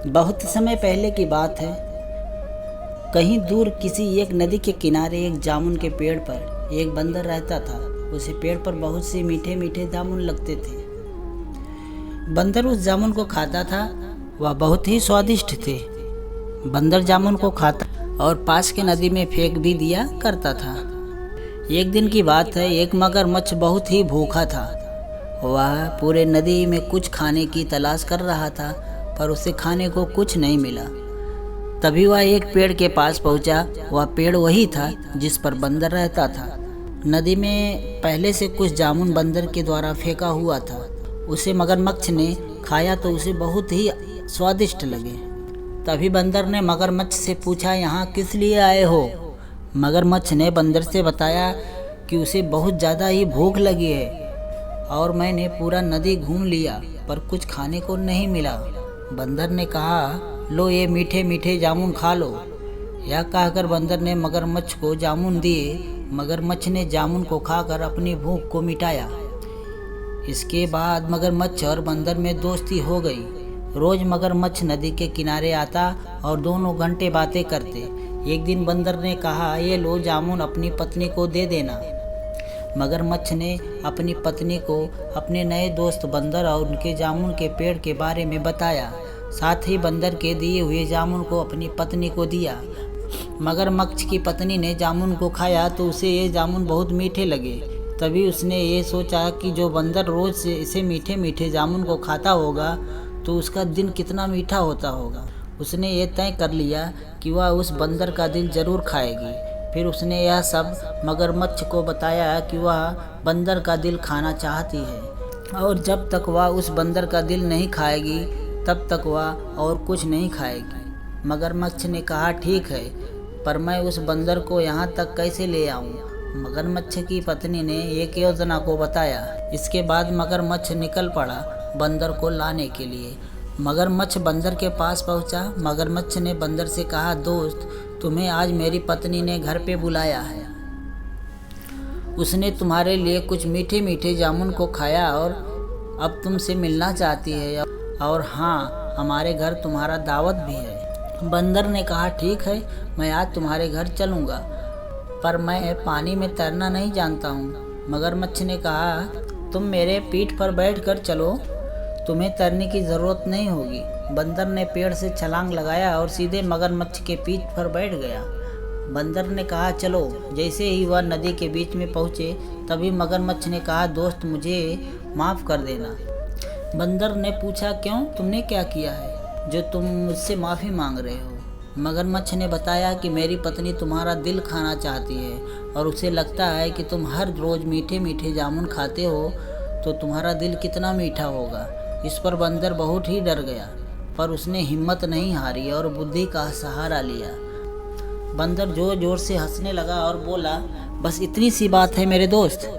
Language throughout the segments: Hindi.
बहुत समय पहले की बात है। कहीं दूर किसी एक नदी के किनारे एक जामुन के पेड़ पर एक बंदर रहता था। उसे पेड़ पर बहुत से मीठे मीठे जामुन लगते थे। बंदर उस जामुन को खाता था। वह बहुत ही स्वादिष्ट थे। बंदर जामुन को खाता और पास के नदी में फेंक भी दिया करता था। एक दिन की बात है, एक मगरमच्छ बहुत ही भूखा था। वह पूरे नदी में कुछ खाने की तलाश कर रहा था, पर उसे खाने को कुछ नहीं मिला। तभी वह एक पेड़ के पास पहुंचा। वह पेड़ वही था जिस पर बंदर रहता था। नदी में पहले से कुछ जामुन बंदर के द्वारा फेंका हुआ था। उसे मगरमच्छ ने खाया तो उसे बहुत ही स्वादिष्ट लगे। तभी बंदर ने मगरमच्छ से पूछा, यहाँ किस लिए आए हो? मगरमच्छ ने बंदर से बताया कि उसे बहुत ज़्यादा ही भूख लगी है और मैंने पूरा नदी घूम लिया, पर कुछ खाने को नहीं मिला। बंदर ने कहा, लो ये मीठे मीठे जामुन खा लो। यह कहकर बंदर ने मगरमच्छ को जामुन दिए। मगरमच्छ ने जामुन को खाकर अपनी भूख को मिटाया। इसके बाद मगरमच्छ और बंदर में दोस्ती हो गई। रोज मगरमच्छ नदी के किनारे आता और दोनों घंटे बातें करते। एक दिन बंदर ने कहा, ये लो जामुन अपनी पत्नी को दे देना। मगरमच्छ ने अपनी पत्नी को अपने नए दोस्त बंदर और उनके जामुन के पेड़ के बारे में बताया। साथ ही बंदर के दिए हुए जामुन को अपनी पत्नी को दिया। मगरमच्छ की पत्नी ने जामुन को खाया तो उसे ये जामुन बहुत मीठे लगे। तभी उसने ये सोचा कि जो बंदर रोज से इसे मीठे मीठे जामुन को खाता होगा तो उसका दिन कितना मीठा होता होगा। उसने ये तय कर लिया कि वह उस बंदर का दिल जरूर खाएगी। फिर उसने यह सब मगरमच्छ को बताया कि वह बंदर का दिल खाना चाहती है और जब तक वह उस बंदर का दिल नहीं खाएगी तब तक वह और कुछ नहीं खाएगी। मगरमच्छ ने कहा, ठीक है, पर मैं उस बंदर को यहाँ तक कैसे ले आऊँ? मगरमच्छ की पत्नी ने एक योजना को बताया। इसके बाद मगरमच्छ निकल पड़ा बंदर को लाने के लिए। मगरमच्छ बंदर के पास पहुँचा। मगरमच्छ ने बंदर से कहा, दोस्त, तुम्हें आज मेरी पत्नी ने घर पे बुलाया है। उसने तुम्हारे लिए कुछ मीठे मीठे जामुन को खाया और अब तुमसे मिलना चाहती है, और हाँ, हमारे घर तुम्हारा दावत भी है। बंदर ने कहा, ठीक है, मैं आज तुम्हारे घर चलूँगा, पर मैं पानी में तैरना नहीं जानता हूँ। मगरमच्छ ने कहा, तुम मेरे पीठ पर बैठकर चलो, तुम्हें तैरने की ज़रूरत नहीं होगी। बंदर ने पेड़ से छलांग लगाया और सीधे मगरमच्छ के पीठ पर बैठ गया। बंदर ने कहा, चलो। जैसे ही वह नदी के बीच में पहुँचे तभी मगरमच्छ ने कहा, दोस्त, मुझे माफ़ कर देना। बंदर ने पूछा, क्यों, तुमने क्या किया है जो तुम मुझसे माफ़ी मांग रहे हो? मगरमच्छ ने बताया कि मेरी पत्नी तुम्हारा दिल खाना चाहती है और उसे लगता है कि तुम हर रोज़ मीठे मीठे जामुन खाते हो तो तुम्हारा दिल कितना मीठा होगा। इस पर बंदर बहुत ही डर गया, पर उसने हिम्मत नहीं हारी और बुद्धि का सहारा लिया। बंदर जोर जोर से हंसने लगा और बोला, बस इतनी सी बात है मेरे दोस्त,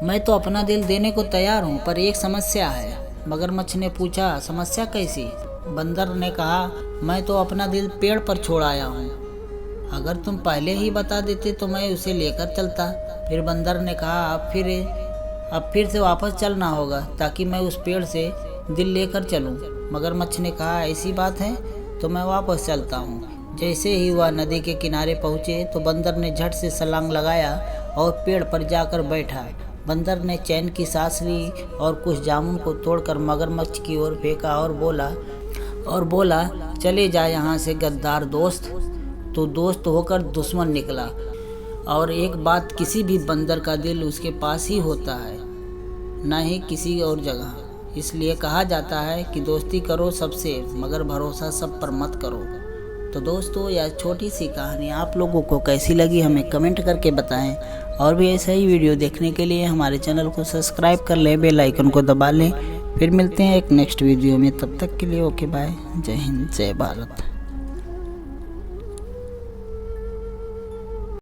मैं तो अपना दिल देने को तैयार हूँ, पर एक समस्या है। मगरमच्छ ने पूछा, समस्या कैसी? बंदर ने कहा, मैं तो अपना दिल पेड़ पर छोड़ आया हूँ। अगर तुम पहले ही बता देते तो मैं उसे लेकर चलता। फिर बंदर ने कहा, अब फिर से वापस चलना होगा ताकि मैं उस पेड़ से दिल लेकर चलूं। मगरमच्छ ने कहा, ऐसी बात है तो मैं वापस चलता हूं। जैसे ही वह नदी के किनारे पहुंचे तो बंदर ने झट से छलांग लगाया और पेड़ पर जाकर बैठा। बंदर ने चैन की सांस ली और कुछ जामुन को तोड़कर मगरमच्छ की ओर फेंका और बोला, चले जा यहाँ से गद्दार दोस्त। तो दोस्त होकर दुश्मन निकला। और एक बात, किसी भी बंदर का दिल उसके पास ही होता है, ना ही किसी और जगह। इसलिए कहा जाता है कि दोस्ती करो सबसे, मगर भरोसा सब पर मत करो। तो दोस्तों, यह छोटी सी कहानी आप लोगों को कैसी लगी हमें कमेंट करके बताएं। और भी ऐसा ही वीडियो देखने के लिए हमारे चैनल को सब्सक्राइब कर लें, बेल आइकन को दबा लें। फिर मिलते हैं एक नेक्स्ट वीडियो में, तब तक के लिए ओके बाय। जय हिंद, जय भारत।